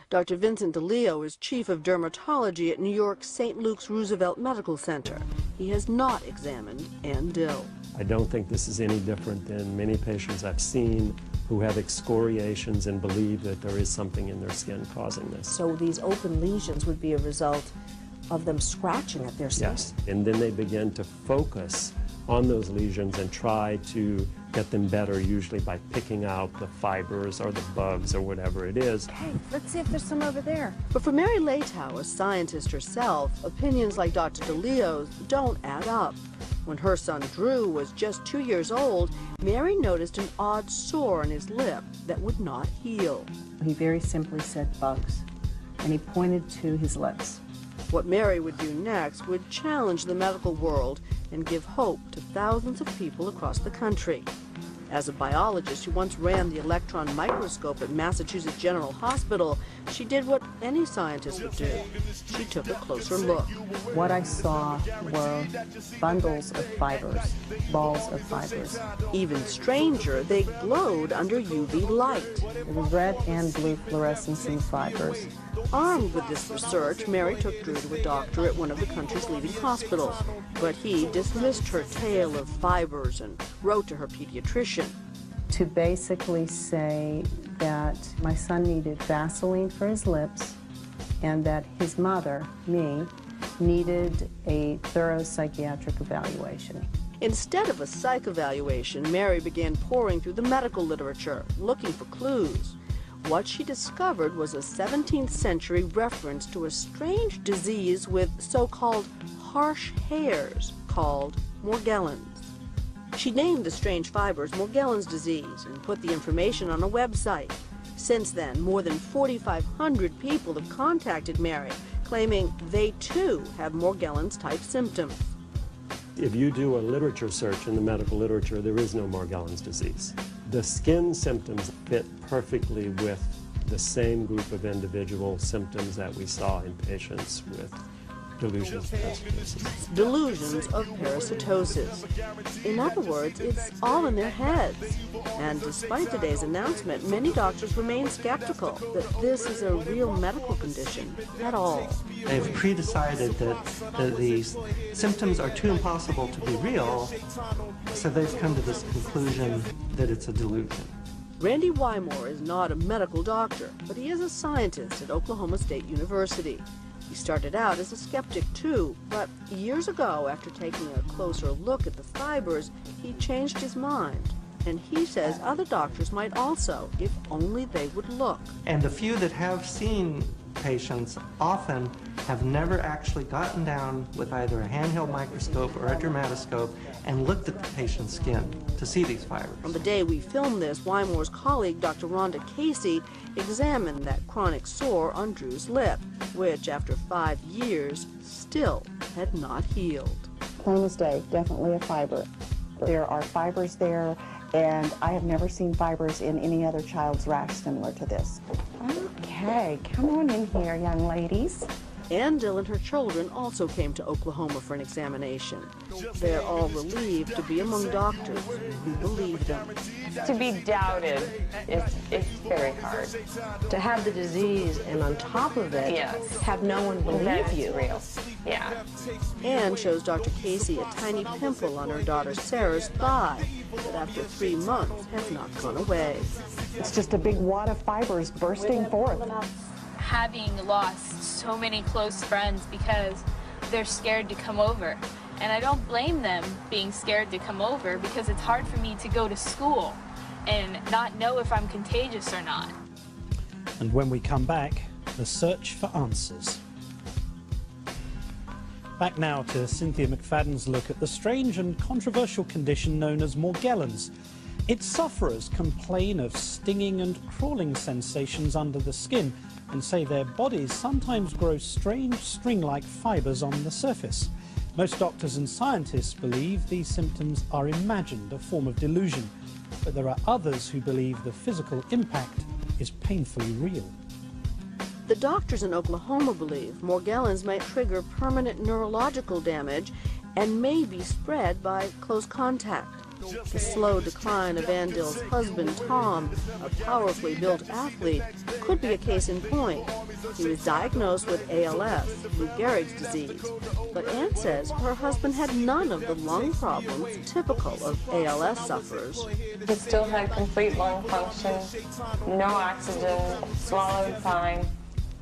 Dr. Vincent DeLeo is chief of dermatology at New York's St. Luke's Roosevelt Medical Center. He has not examined Ann Dill. I don't think this is any different than many patients I've seen who have excoriations and believe that there is something in their skin causing this. So these open lesions would be a result of them scratching at their skin? Yes, and then they begin to focus on those lesions and try to get them better, usually by picking out the fibers or the bugs or whatever it is. Hey, let's see if there's some over there. But for Mary Leitao, a scientist herself, opinions like Dr. DeLeo's don't add up. When her son Drew was just 2 years old, Mary noticed an odd sore on his lip that would not heal. He very simply said bugs, and he pointed to his lips. What Mary would do next would challenge the medical world and give hope to thousands of people across the country. As a biologist who once ran the electron microscope at Massachusetts General Hospital, she did what any scientist would do. She took a closer look. What I saw were bundles of fibers, balls of fibers. Even stranger, they glowed under UV light. There was red and blue fluorescence in the fibers. Armed with this research, Mary took Drew to a doctor at one of the country's leading hospitals, but he dismissed her tale of fibers and wrote to her pediatrician. To basically say that my son needed Vaseline for his lips and that his mother, me, needed a thorough psychiatric evaluation. Instead of a psych evaluation, Mary began poring through the medical literature, looking for clues. What she discovered was a 17th century reference to a strange disease with so-called harsh hairs called Morgellons. She named the strange fibers Morgellons disease and put the information on a website. Since then, more than 4,500 people have contacted Mary, claiming they too have Morgellons-type symptoms. If you do a literature search in the medical literature, there is no Morgellons disease. The skin symptoms fit perfectly with the same group of individual symptoms that we saw in patients with delusions of parasitosis. Delusions of parasitosis. In other words, it's all in their heads. And despite today's announcement, many doctors remain skeptical that this is a real medical condition at all. They've pre-decided that these symptoms are too impossible to be real, so they've come to this conclusion that it's a delusion. Randy Wymore is not a medical doctor, but he is a scientist at Oklahoma State University. He started out as a skeptic too, but years ago, after taking a closer look at the fibers, he changed his mind. And he says other doctors might also, if only they would look. And the few that have seen patients often have never actually gotten down with either a handheld microscope or a dermatoscope and looked at the patient's skin to see these fibers. On the day we filmed this, Wymore's colleague, Dr. Rhonda Casey, examined that chronic sore on Drew's lip, which after 5 years still had not healed. Plain as day, definitely a fiber. There are fibers there, and I have never seen fibers in any other child's rash similar to this. Okay, come on in here, young ladies. Ann Dill and her children also came to Oklahoma for an examination. They're all relieved to be among doctors who believe them. To be doubted is very hard. To have the disease and on top of it, yes, have no one believe you. Real. Yeah. Ann shows Dr. Casey a tiny pimple on her daughter Sarah's thigh that after 3 months has not gone away. It's just a big wad of fibers bursting forth. Having lost so many close friends because they're scared to come over. And I don't blame them being scared to come over because it's hard for me to go to school and not know if I'm contagious or not. And when we come back, the search for answers. Back now to Cynthia McFadden's look at the strange and controversial condition known as Morgellons. Its sufferers complain of stinging and crawling sensations under the skin and say their bodies sometimes grow strange string-like fibers on the surface. Most doctors and scientists believe these symptoms are imagined, a form of delusion, but there are others who believe the physical impact is painfully real. The doctors in Oklahoma believe Morgellons might trigger permanent neurological damage and may be spread by close contact. The slow decline of Andil's husband, Tom, a powerfully built athlete, could be a case in point. He was diagnosed with ALS, Lou Gehrig's disease, but Ann says her husband had none of the lung problems typical of ALS sufferers. He still had complete lung function, no oxygen, swallowed fine.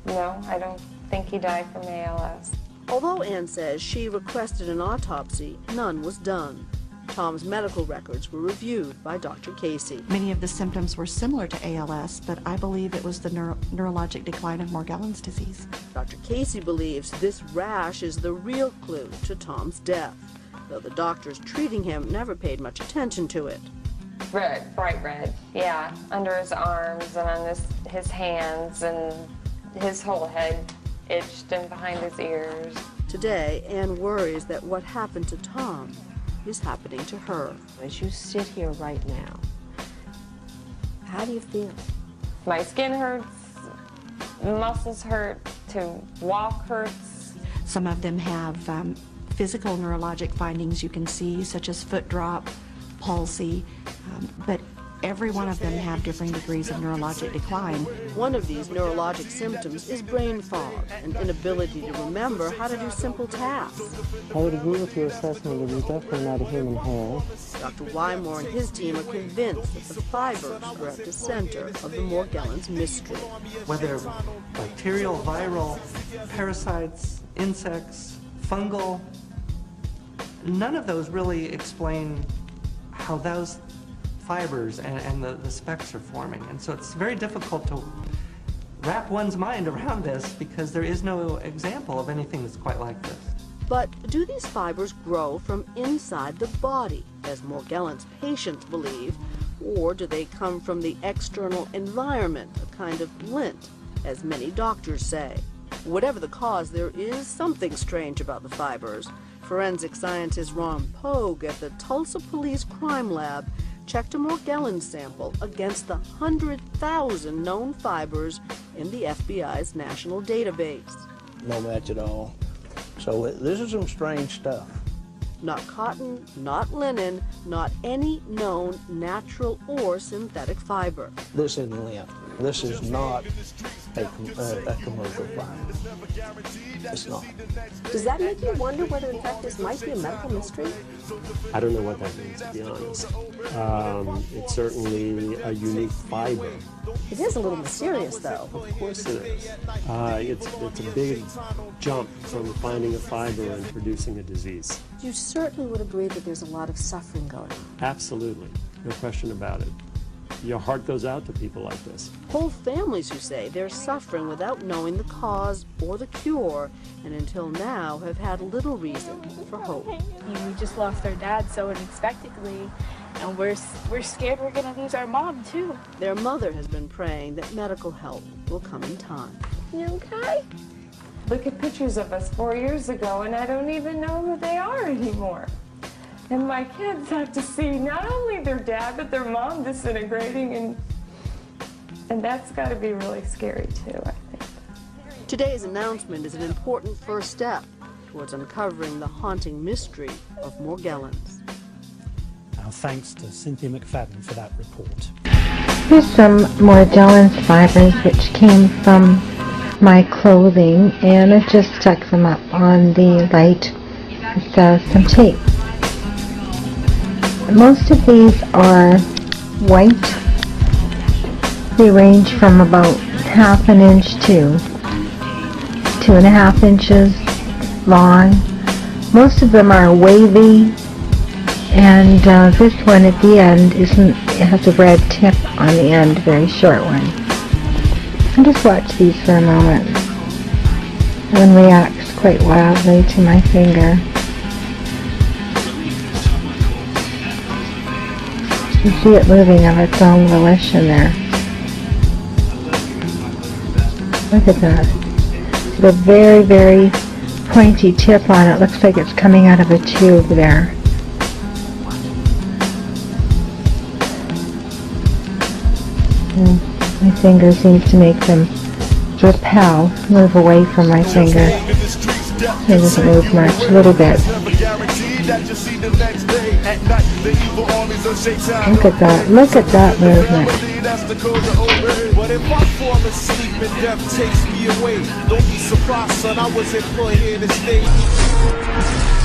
No, I don't think he died from ALS. Although Ann says she requested an autopsy, none was done. Tom's medical records were reviewed by Dr. Casey. Many of the symptoms were similar to ALS, but I believe it was the neurologic decline of Morgellons disease. Dr. Casey believes this rash is the real clue to Tom's death, though the doctors treating him never paid much attention to it. Red, bright red, yeah, under his arms and on his hands, and his whole head itched and behind his ears. Today, Ann worries that what happened to Tom is happening to her. As you sit here right now, how do you feel? My skin hurts, muscles hurt, to walk hurts. Some of them have physical neurologic findings you can see, such as foot drop, palsy, but every one of them have differing degrees of neurologic decline. One of these neurologic symptoms is brain fog, an inability to remember how to do simple tasks. I would agree with your assessment. It is definitely not a human hair. Dr. Wymore and his team are convinced that the fibers are at the center of the Morgellons mystery. Whether bacterial, viral, parasites, insects, fungal, none of those really explain how those fibers and the specks are forming. And so it's very difficult to wrap one's mind around this because there is no example of anything that's quite like this. But do these fibers grow from inside the body, as Morgellons patients believe, or do they come from the external environment, a kind of lint, as many doctors say? Whatever the cause, there is something strange about the fibers. Forensic scientist Ron Pogue at the Tulsa Police Crime Lab checked a Morgellons sample against the 100,000 known fibers in the FBI's national database. No match at all. So this is some strange stuff. Not cotton, not linen, not any known natural or synthetic fiber. This isn't lint. This is not a commercial fiber. It's not. Does that make you wonder whether, in fact, this might be a medical mystery? I don't know what that means, to be honest. It's certainly a unique fiber. It is a little mysterious, though. Of course it is. It's a big jump from finding a fiber and producing a disease. You certainly would agree that there's a lot of suffering going on. Absolutely. No question about it. Your heart goes out to people like this. Whole families who say they're suffering without knowing the cause or the cure, and until now have had little reason for hope. We just lost our dad so unexpectedly, and we're scared we're going to lose our mom, too. Their mother has been praying that medical help will come in time. You okay? Look at pictures of us 4 years ago, and I don't even know who they are anymore. And my kids have to see not only their dad, but their mom disintegrating, and that's got to be really scary, too, I think. Today's announcement is an important first step towards uncovering the haunting mystery of Morgellons. Our thanks to Cynthia McFadden for that report. Here's some Morgellons fibers which came from my clothing, and I just stuck them up on the light with some tape. Most of these are white. They range from about 1/2 inch to 2.5 inches long. Most of them are wavy, and this one at the end it has a red tip on the end, very short one. And just watch these for a moment. One reacts quite wildly to my finger. You see it moving of its own volition there. Look at that. The very, very pointy tip on it. Looks like it's coming out of a tube there. And my finger seems to make them repel, move away from my finger. It doesn't move much, a little bit. that you see the next day. At night, the evil armies of Shaitan. Look at that. Look at that movement. That's the code to obey. But if I fall asleep and death takes me away, don't be surprised, son, I was employed here to stay.